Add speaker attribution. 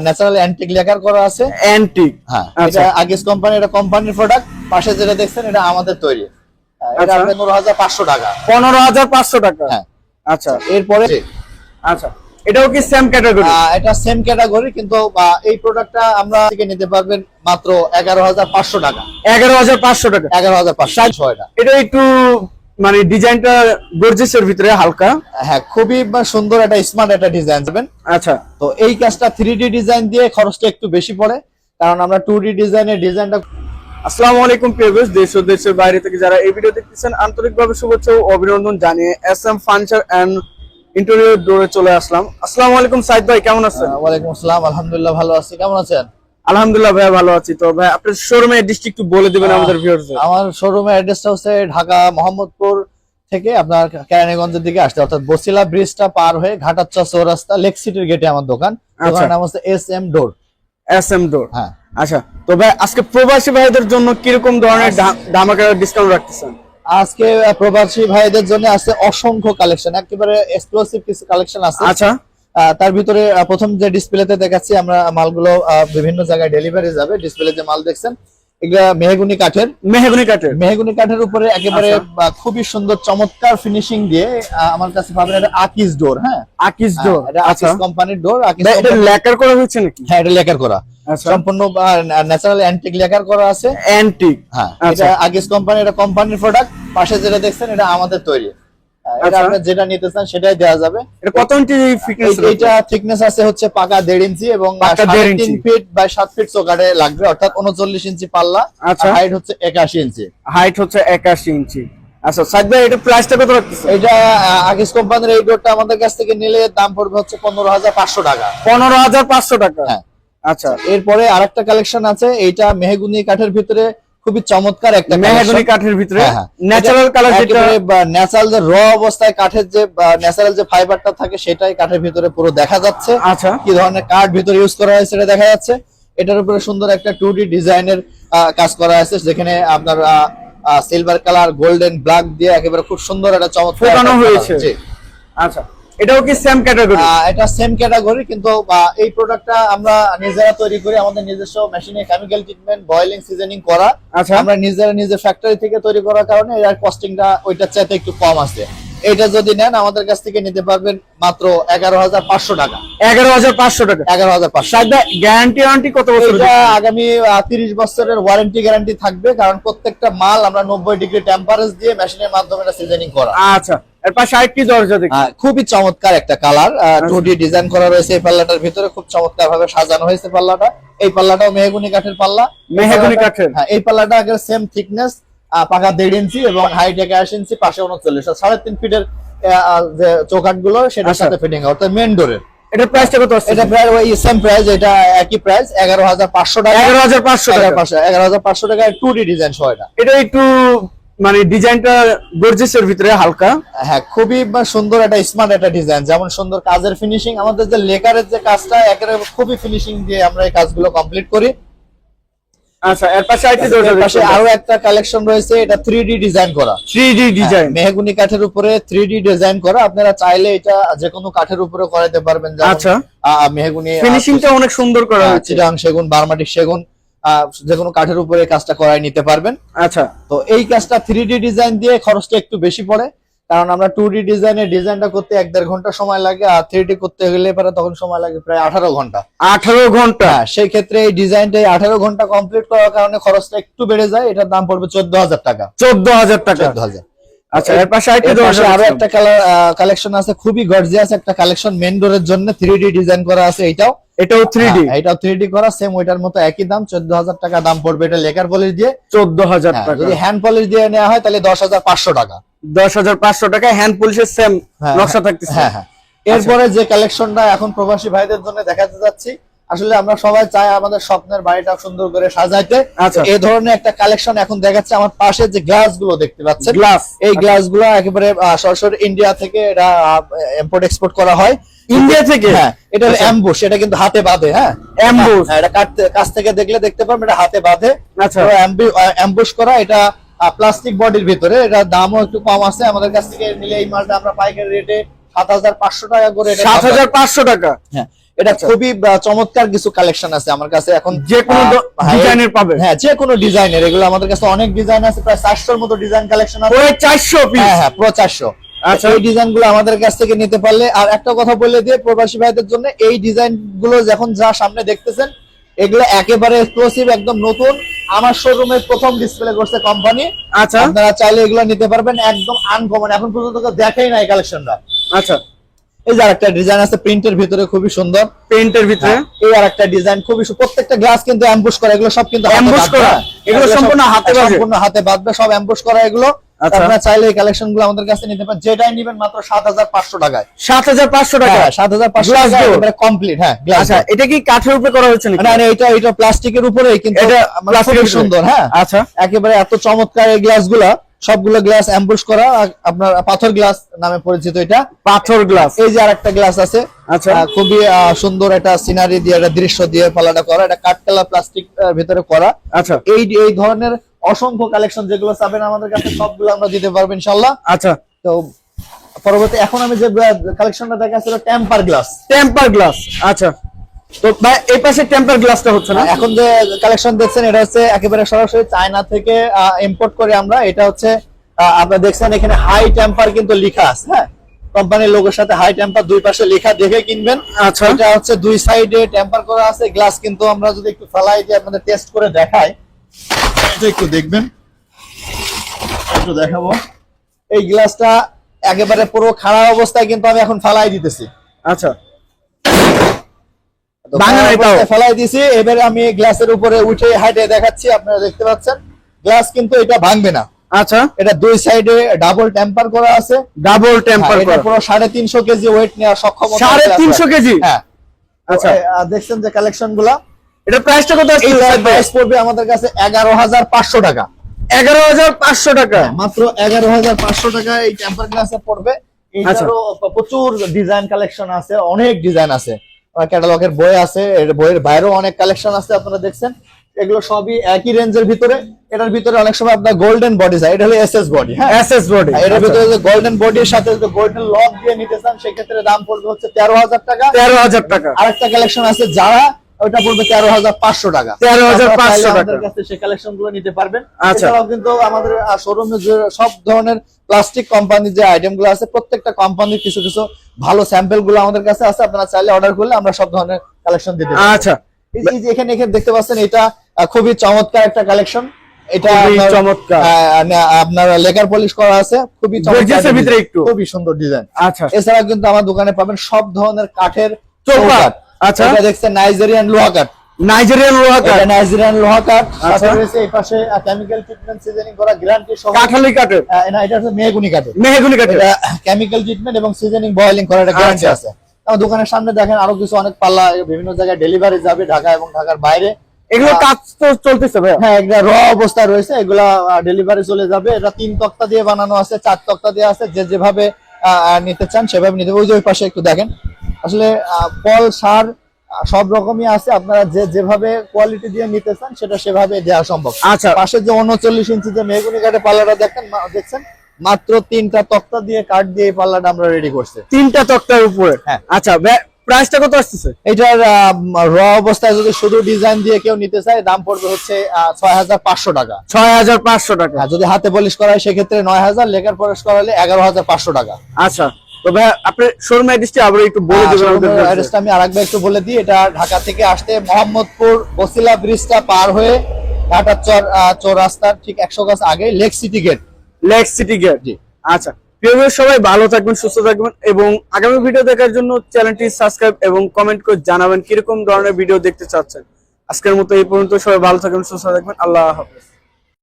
Speaker 1: Natural antique lacquer করা আছে।
Speaker 2: Antique,
Speaker 1: হ্যাঁ,
Speaker 2: আচ্ছা।
Speaker 1: এটা আগেস কোম্পানি, এটা কোম্পানির প্রোডাক্ট। পাশে যেটা দেখছেন এটা আমাদের তৈরি। এটা
Speaker 2: আচ্ছা।
Speaker 1: 15,500 টাকা।
Speaker 2: 15,500 টাকা।
Speaker 1: হ্যাঁ,
Speaker 2: আচ্ছা।
Speaker 1: এরপরে
Speaker 2: আচ্ছা, এটাও কি সেম ক্যাটাগরি?
Speaker 1: এটা সেম ক্যাটাগরি, কিন্তু এই প্রোডাক্টটা আমরা থেকে নিতে পারবেন মাত্র 11,500 টাকা।
Speaker 2: 11,500 টাকা।
Speaker 1: 11,500 এটা।
Speaker 2: এটা একটু মানে ডিজাইনটা গর্জিয়াসের ভিতরে হালকা।
Speaker 1: হ্যাঁ, খুবই সুন্দর একটা স্মার্ট একটা ডিজাইন পাবেন।
Speaker 2: আচ্ছা,
Speaker 1: তো এই কাজটা 3D ডিজাইন দিয়ে খরচটা একটু বেশি পড়ে, কারণ আমরা 2D ডিজাইনটা।
Speaker 2: আসসালামু আলাইকুম প্রিয় ভিউয়ার্স, দেশ ও দেশের বাইরে থেকে যারা এই ভিডিও দেখতেছেন আন্তরিকভাবে শুভেচ্ছা ও অভিনন্দন জানিয়ে এসএম ফার্নিচার এন্ড ইন্টেরিয়র ডোরে চলে আসলাম। আসসালামু আলাইকুম সাইদ ভাই, কেমন আছেন?
Speaker 1: ওয়ালাইকুম আসসালাম, আলহামদুলিল্লাহ ভালো আছি। কেমন আছেন?
Speaker 2: আলহামদুলিল্লাহ ভাই, ভালো আছি। তো ভাই আপনার শোরুমের অ্যাড্রেসটা একটু বলে দিবেন আমাদের ভিউয়ারদের।
Speaker 1: আমার শোরুমের অ্যাড্রেসটা হচ্ছে ঢাকা মোহাম্মদপুর থেকে আপনার কেরানীগঞ্জের দিকে আসতে, অর্থাৎ বসিলা ব্রিজটা পার হয়ে ঘাটাচ্চা চৌরাস্তা লেক সিটির গেটে আমার দোকান। দোকানের নাম হচ্ছে এসএম ডোর।
Speaker 2: এসএম ডোর,
Speaker 1: হ্যাঁ।
Speaker 2: আচ্ছা, তো ভাই আজকে প্রবাসী ভাইদের জন্য কিরকম ধরনের ধামাকা ডিসকাউন্ট রাখতেছেন?
Speaker 1: আজকে প্রবাসী ভাইদের জন্য আছে অসংখ্য কালেকশন, একেবারে এক্সক্লুসিভ কিছু কালেকশন আছে।
Speaker 2: আচ্ছা,
Speaker 1: তার ভিতরে প্রথম যে ডিসপ্লেতে দেখাচ্ছি আমরা মালগুলো বিভিন্ন জায়গায় ডেলিভারি যাবে। ডিসপ্লে যে মাল দেখছেন এগুলা মেহগুনি কাঠের। মেহগুনি কাঠের উপরে একেবারে খুবই সুন্দর চমৎকার ফিনিশিং দিয়ে আমার কাছে পাবেন। এটা আকিস ডোর। হ্যাঁ,
Speaker 2: আকিস ডোর,
Speaker 1: এটা আকিস কোম্পানির ডোর।
Speaker 2: এটা লেকার করা হয়েছে নাকি?
Speaker 1: হ্যাঁ, এটা লেকার করা, সম্পূর্ণ ন্যাচারাল অ্যান্টিক লেকার করা আছে।
Speaker 2: অ্যান্টিক,
Speaker 1: হ্যাঁ, এটা আকিস কোম্পানি, এটা কোম্পানির প্রোডাক্ট। পাশে যেটা দেখছেন এটা আমাদের তৈরি। এটা আপনি যেটা নিতে চান সেটাই দেওয়া যাবে।
Speaker 2: এটা কত ইঞ্চি থিকনেস?
Speaker 1: এটা থিকনেস আছে হচ্ছে পাকা 1.5 ইঞ্চি এবং 3 ফিট বাই 7 ফিট চৌকাঠে লাগবে, অর্থাৎ 39 ইঞ্চি পাল্লা।
Speaker 2: আচ্ছা,
Speaker 1: হাইট হচ্ছে 81 ইঞ্চি।
Speaker 2: হাইট হচ্ছে 81 ইঞ্চি। আচ্ছা সাইদ ভাই, এটা প্রাইসটা কত রাখতেছেন?
Speaker 1: এটা আকিস কোম্পানির এই ডোরটা আমাদের কাছ থেকে নিলে দাম পড়বে হচ্ছে 15,500 টাকা।
Speaker 2: 15,500 টাকা।
Speaker 1: হ্যাঁ,
Speaker 2: আচ্ছা।
Speaker 1: এরপরে আরেকটা কালেকশন আছে, এইটা মেহগুনি কাঠের ভিতরে খুবই চমৎকার একটা
Speaker 2: মেহগনি কাঠের ভিতরে
Speaker 1: হ্যাঁ,
Speaker 2: ন্যাচারাল কালার, যেটা
Speaker 1: ন্যাচারাল যে র অবস্থায় কাঠের যে ন্যাচারাল যে ফাইবারটা থাকে সেটাই কাঠের ভিতরে পুরো দেখা যাচ্ছে।
Speaker 2: আচ্ছা,
Speaker 1: কি ধরনের কাঠ ভিতরে ইউজ করা হয়েছে সেটা দেখা যাচ্ছে। এটার উপরে সুন্দর একটা 2D ডিজাইনের কাজ করা আছে, যেখানে আপনার সিলভার কালার গোল্ডেন ব্ল্যাক দিয়ে একেবারে খুব সুন্দর একটা চমৎকার
Speaker 2: ফোটানো হয়েছে। আচ্ছা, এটাও কি সেম ক্যাটাগরি?
Speaker 1: এটা সেম ক্যাটাগরি, কিন্তু এই প্রোডাক্টটা আমরা নিজেরা তৈরি করি, আমাদের নিজস্ব মেশিনে কেমিক্যাল ট্রিটমেন্ট, বয়েলিং, সিজনিং করা।
Speaker 2: আচ্ছা,
Speaker 1: আমরা নিজেরা নিজের ফ্যাক্টরি থেকে তৈরি করার কারণে এর কস্টিংটা ওইটার চাইতে একটু কম আছে। এটা যদি নেন আমাদের কাছ থেকে নিতে পারবেন মাত্র 11,500 টাকা।
Speaker 2: 11,500 টাকা।
Speaker 1: 11,500।
Speaker 2: গ্যারান্টি ওয়ারেন্টি কত বছর?
Speaker 1: এটা আগামী 30 বছরের ওয়ারেন্টি গ্যারান্টি থাকবে, কারণ প্রত্যেকটা মাল আমরা 90 ডিগ্রি টেম্পারেচার দিয়ে মেশিনের মাধ্যমে এটা সিজনিং করা।
Speaker 2: আচ্ছা, এর পাশে আরেকটি দরজা দেখি,
Speaker 1: খুবই চমৎকার একটা কালার, 2D ডিজাইন করা রয়েছে। এই পাল্লাটার ভিতরে খুব চমৎকার ভাবে সাজানো হয়েছে পাল্লাটা। এই পাল্লাটাও মেহগুনি কাঠের পাল্লা।
Speaker 2: মেহগনি কাঠের।
Speaker 1: হ্যাঁ, এই পাল্লাটা আগে সেম থিকনেস, পাকা 1.5 ইঞ্চি এবং হাইট 81 ইঞ্চি, পাশে 39, 3.5 ফিটের যে চৌকাঠ গুলো সেটার সাথে ফিটিং, অর্থাৎ মেইন ডোরের।
Speaker 2: এটার প্রাইসটা কত আছে?
Speaker 1: এটা প্রায় ওই সেম প্রাইস, এটা একই প্রাইস 11,500 টাকা।
Speaker 2: 11,500 টাকা।
Speaker 1: 11,500 টাকা 2D ডিজাইন সহ।
Speaker 2: এটা একটু মানে ডিজাইনটা গর্জিয়াসের ভিতরে হালকা।
Speaker 1: হ্যাঁ, খুবই সুন্দর একটা স্মার্ট একটা ডিজাইন, যেমন সুন্দর কাজের ফিনিশিং। আমাদের যে লেকারের যে কাজটা একেবারে খুবই ফিনিশিং দিয়ে আমরা এই কাজগুলো কমপ্লিট করি।
Speaker 2: আচ্ছা, এর পাশে আরেকটি দরজা দেখি,
Speaker 1: পাশে আরো একটা কালেকশন রয়েছে, এটা 3D ডিজাইন করা।
Speaker 2: 3D ডিজাইন,
Speaker 1: মেহগুনি কাঠের উপরে 3D ডিজাইন করা। আপনারা চাইলে এটা যে কোনো কাঠের উপরে করাতে পারবেন।
Speaker 2: আচ্ছা,
Speaker 1: মেহগুনি
Speaker 2: ফিনিশিংটা অনেক সুন্দর করা হয়েছে।
Speaker 1: চিটাং সেগুন, বার্মাটিক সেগুন, যে কোনো কাঠের উপরে কাজটা করাই নিতে পারবেন।
Speaker 2: আচ্ছা,
Speaker 1: তো এই কাজটা 3D ডিজাইন দিয়ে খরচটা একটু বেশি পড়ে, কারণ আমরা 2D ডিজাইনটা করতে 1-1.5 ঘন্টা সময় লাগে, আর 3D করতে গেলে পরে তখন সময় লাগে প্রায় 18 ঘন্টা।
Speaker 2: 18 ঘন্টা?
Speaker 1: সেই ক্ষেত্রে এই ডিজাইনটা 18 ঘন্টা কমপ্লিট করার কারণে খরচটা একটু বেড়ে যায়। এটার দাম পড়বে 14,000 টাকা।
Speaker 2: 14,000 টাকা।
Speaker 1: 14,000।
Speaker 2: আচ্ছা, এর পাশে আরেকটি দরজা,
Speaker 1: আরো একটা কালেকশন আছে, খুবই গর্জিয়াস একটা কালেকশন। মেইন ডোরের জন্য 3D ডিজাইন করা আছে। এটাও 3D, এটাও 3D করা, সেম ওইটার মতো একই দাম, 14,000 টাকা দাম পড়বে। এটা লেকার পলিশ দিয়ে
Speaker 2: 14,000 টাকা।
Speaker 1: যদি হ্যান্ড পলিশ দিয়ে নেওয়া হয় তাহলে 10,500 টাকা।
Speaker 2: 10,500 টাকা হ্যান্ড পলিশের সেম নকশা থাকতেছে।
Speaker 1: হ্যাঁ হ্যাঁ। এরপরে যে কালেকশনটা এখন প্রবাসী ভাইদের জন্য দেখাতে যাচ্ছি, আসলে আমরা সবাই চাই আমাদের স্বপ্নের বাড়িটা সুন্দর করে সাজাইতে। এই ধরনের একটা কালেকশন এখন দেখাচ্ছে। আমার পাশে যে গ্লাস গুলো দেখতে পাচ্ছেন, এই গ্লাস গুলো একেবারে সরাসরি ইন্ডিয়া থেকে এটা ইম্পোর্ট এক্সপোর্ট করা হয়।
Speaker 2: ইন্ডিয়া থেকে?
Speaker 1: হ্যাঁ, এটা অ্যাম্বুশ, এটা কিন্তু হাতে বাঁধে। হ্যাঁ,
Speaker 2: অ্যাম্বুশ,
Speaker 1: এটা কাছ থেকে দেখলে দেখতে পাবেন এটা হাতে বাঁধে।
Speaker 2: আচ্ছা,
Speaker 1: অ্যাম্বুশ করা। এটা প্লাস্টিক বডির ভিতরে, এটা দামও একটু কম আছে। আমাদের কাছ থেকে নিলে এই মালটা আমরা পাইকারি রেটে 7,500 টাকা করে।
Speaker 2: 7,500 টাকা?
Speaker 1: হ্যাঁ, এটা খুবই চমৎকার কিছু কালেকশন আছে আমার কাছে এখন,
Speaker 2: যে কোনো ডিজাইনের পাবে।
Speaker 1: হ্যাঁ, যে কোনো ডিজাইনের, এগুলো আমাদের কাছে অনেক ডিজাইন আছে, প্রায় 400 এর মতো ডিজাইন কালেকশন আছে।
Speaker 2: পুরো 400 পিস?
Speaker 1: হ্যাঁ, পুরো 400।
Speaker 2: আচ্ছা,
Speaker 1: এই ডিজাইনগুলো আমাদের কাছ থেকে নিতে পারলে, আর একটা কথা বলে দিয়ে প্রবাসী ভাইদের জন্য, এই ডিজাইনগুলো যখন যা সামনে দেখতেছেন এগুলো একেবারে এক্সক্লুসিভ, একদম নতুন, আমার শোরুমে প্রথম ডিসপ্লে করছে কোম্পানি।
Speaker 2: আচ্ছা,
Speaker 1: আপনারা চাইলে এগুলো নিতে পারবেন, একদম আনকমন, এখন পর্যন্ত কেউ দেখেই নাই কালেকশনটা।
Speaker 2: আচ্ছা,
Speaker 1: এই যে আরেকটা ডিজাইন আছে প্রিন্টের ভিতরে, খুবই সুন্দর।
Speaker 2: প্রিন্টের ভিতরে
Speaker 1: এই আরেকটা ডিজাইন খুবই প্রত্যেকটা গ্লাস কিন্তু এমবুশ করা, এগুলো সব কিন্তু
Speaker 2: এমবুশ করা, এগুলো সম্পূর্ণ হাতে বাঁধবে,
Speaker 1: সম্পূর্ণ হাতে বাঁধবে, সব এমবুশ করা এগুলো। আপনারা চাইলে এই কালেকশনগুলো আমাদের কাছে নিতে পারেন, যেটাই নেবেন মাত্র 7500 টাকায়।
Speaker 2: 7500 টাকা?
Speaker 1: 7500 টাকা একেবারে কমপ্লিট। হ্যাঁ,
Speaker 2: আচ্ছা, এটা কি কাঠের উপরে করা হয়েছে নাকি?
Speaker 1: না না, এটা প্লাস্টিকের উপরেই, কিন্তু
Speaker 2: এটা
Speaker 1: প্লাস্টিকের সুন্দর। হ্যাঁ,
Speaker 2: আচ্ছা,
Speaker 1: একেবারে এত চমৎকার এই গ্লাসগুলা, সবগুলো গ্লাস এমবুশ করা, আপনার পাথর গ্লাস নামে পরিচিত। এটা পাথর গ্লাস। এই যে আরেকটা গ্লাস আছে,
Speaker 2: আচ্ছা,
Speaker 1: খুবই সুন্দর একটা সিনারি দিয়ে, একটা দৃশ্য দিয়ে পালাটা করা, এটা কাঠ কালার প্লাস্টিক ভিতরে করা।
Speaker 2: আচ্ছা,
Speaker 1: এই ধরনের অসংখ্য কালেকশন যেগুলো চাবেন আমাদের কাছে সবগুলো আমরা দিতে পারবো ইনশাআল্লাহ।
Speaker 2: আচ্ছা,
Speaker 1: তো পরবর্তী এখন আমি যে কালেকশনটা দেখাচ্ছি টেম্পার গ্লাস।
Speaker 2: টেম্পার গ্লাস, আচ্ছা। তো ভাই এই পাশে টেম্পার গ্লাসটা হচ্ছে না?
Speaker 1: এখন যে কালেকশন দেখছেন এটা হচ্ছে একেবারে সরাসরি চায়না থেকে ইম্পোর্ট করে আমরা। এটা হচ্ছে আপনারা দেখছেন এখানে হাই টেম্পার কিন্তু লেখা আছে। হ্যাঁ, কোম্পানির লোগোর সাথে হাই টেম্পার দুই পাশে লেখা, দেখে কিনবেন।
Speaker 2: আচ্ছা,
Speaker 1: এটা হচ্ছে দুই সাইডে টেম্পার করা আছে। গ্লাস কিন্তু আমরা যদি একটু ফালাই দিয়ে আপনাদের টেস্ট করে দেখাই, এটা একটু দেখবেন, একটু দেখাবো। এই গ্লাসটা একেবারে পুরো খারাপ অবস্থায় কিন্তু আমি এখন ফালাই দিতেছি।
Speaker 2: আচ্ছা,
Speaker 1: ফেলাই দিছি। এবারে আমি গ্লাসের উপরে উঠে হাইটে দেখাচ্ছি, আপনারা দেখতে পাচ্ছেন গ্লাস কিন্তু এটা ভাঙবে না।
Speaker 2: আচ্ছা,
Speaker 1: এটা দুই সাইডে ডাবল টেম্পার করা আছে।
Speaker 2: ডাবল টেম্পার করা,
Speaker 1: পুরো 350 কেজি ওয়েট নেওয়ার সক্ষমতা।
Speaker 2: 350 কেজি?
Speaker 1: হ্যাঁ।
Speaker 2: আচ্ছা,
Speaker 1: দেখছেন যে কালেকশন গুলা,
Speaker 2: এটা প্রাইসটা কত আছে?
Speaker 1: প্রাইস পড়বে আমাদের কাছে 11500 টাকা।
Speaker 2: 11500 টাকা?
Speaker 1: মাত্র 11500 টাকা এই টেম্পার গ্লাসে পড়বে। এটারও প্রচুর ডিজাইন কালেকশন আছে, অনেক ডিজাইন আছে, ক্যাটালগের বই আছে, এর বইয়ের বাইরেও অনেক কালেকশন আছে। আপনারা দেখছেন এগুলো সবই একই রেঞ্জের ভিতরে। এটার ভিতরে অনেক সময় আপনার গোল্ডেন বডি চাই, এটা হলো এসএস বডি। হ্যাঁ, এসএস বডি। এটার ভিতরে যে গোল্ডেন বডির সাথে যদি গোল্ডেন লক দিয়ে নিতে চান সেক্ষেত্রে দাম পড়বে হচ্ছে 13000 টাকা।
Speaker 2: 13000 টাকা।
Speaker 1: আরেকটা কালেকশন আছে যারা, ওটা পড়বে 13500 টাকা।
Speaker 2: 13500 টাকা।
Speaker 1: আমাদের কাছে সেই কালেকশন গুলো নিতে পারবেন।
Speaker 2: আচ্ছা,
Speaker 1: এছাড়াও কিন্তু আমাদের শোরুমে যে সব ধরনের প্লাস্টিক কোম্পানির যে আইটেম গুলো আছে, প্রত্যেকটা কোম্পানির কিছু কিছু ভালো স্যাম্পল গুলো আমাদের কাছে আছে। আপনারা চাইলে অর্ডার করলে আমরা সব ধরনের কালেকশন দিতে পারবো।
Speaker 2: আচ্ছা,
Speaker 1: এই যে এখানে দেখতে পাচ্ছেন, এটা খুবই চমৎকার একটা কালেকশন। এটা
Speaker 2: চমৎকার,
Speaker 1: আপনার লেকার পলিশ করা আছে, খুবই চমৎকার ভিতরে, একটু খুবই সুন্দর ডিজাইন।
Speaker 2: আচ্ছা,
Speaker 1: এছাড়া কিন্তু আমার দোকানে পাবেন সব ধরনের কাঠের চৌকাঠ।
Speaker 2: আচ্ছা,
Speaker 1: এটা দেখছেন নাইজেরিয়ান লোহা কাঠ।
Speaker 2: নাইজেরিয়ান লোহা কাঠ,
Speaker 1: নাইজেরিয়ান লোহা কাঠ। সাথে রয়েছে এই পাশে কেমিক্যাল ট্রিটমেন্ট সিজনিং করা গ্যারান্টি সহ
Speaker 2: কাঠালি কাঠের।
Speaker 1: না, এটা হচ্ছে মেহগুনি কাঠের।
Speaker 2: মেহগুনি কাঠের
Speaker 1: কেমিক্যাল ট্রিটমেন্ট এবং সিজনিং বয়েলিং করা, এটা গ্যারান্টি আছে। আমার দোকানের সামনে দেখেন আরো কিছু অনেক পাল্লা বিভিন্ন জায়গায় ডেলিভারি যাবে, ঢাকা এবং ঢাকার বাইরে।
Speaker 2: এগুলো কাজ তো চলতেছে ভাই?
Speaker 1: হ্যাঁ, একটা র অবস্থায় রয়েছে, এগুলা ডেলিভারি চলে যাবে। এটা 3 তক্তা দিয়ে বানানো আছে, 4 তক্তা দিয়ে আছে, যে যেভাবে নিতে চান সেভাবে নিতে। ওই যে ওই পাশে একটু দেখেন, আসলে পল সার সব রকমই আছে, আপনারা যে যেভাবে কোয়ালিটি দিয়ে নিতে চান সেটা সেভাবে দেওয়া সম্ভব।
Speaker 2: আচ্ছা,
Speaker 1: পাশে যে 39 ইঞ্চি যে মেহগুনি কাঠের পাল্লাটা দেখছেন, মাত্র 3টা তক্তা দিয়ে কাঠ দিয়ে এই পাল্লাটা আমরা রেডি করছি।
Speaker 2: 3টা তক্তার উপরে?
Speaker 1: হ্যাঁ।
Speaker 2: আচ্ছা, প্রাইসটা কত আসছে?
Speaker 1: এটার র অবস্থায় যদি শুধু ডিজাইন দিয়ে কেউ নিতে চায় দাম পড়বে হচ্ছে 6500 টাকা।
Speaker 2: 6500 টাকা।
Speaker 1: যদি হাতে পলিশ করা হয় সেক্ষেত্রে 9000, লেকার পলিশ করালে 11500 টাকা।
Speaker 2: আচ্ছা, তো ভাই আপনি শোরুম অ্যাড্রেসটা আবার একটু বলে দিবেন?
Speaker 1: অ্যাড্রেসটা আমি আরেকবার একটু বলে দিই। এটা ঢাকা থেকে আসতে মোহাম্মদপুর বসিলা ব্রিজটা পার হয়ে ঘাটার চৌরাস্তার ঠিক 100 গজ আগে Lake City Gate.
Speaker 2: Lake City Gate, জি। আচ্ছা, প্রিয় ভিউয়ার সবাই ভালো থাকবেন, সুস্থ থাকবেন এবং আগামী ভিডিও দেখার জন্য চ্যানেলটি সাবস্ক্রাইব এবং কমেন্ট করে জানাবেন কিরকম ধরনের ভিডিও দেখতে চাচ্ছেন। আজকের মতো এই পর্যন্ত, সবাই ভালো থাকবেন, সুস্থ থাকবেন, আল্লাহ হাফেজ।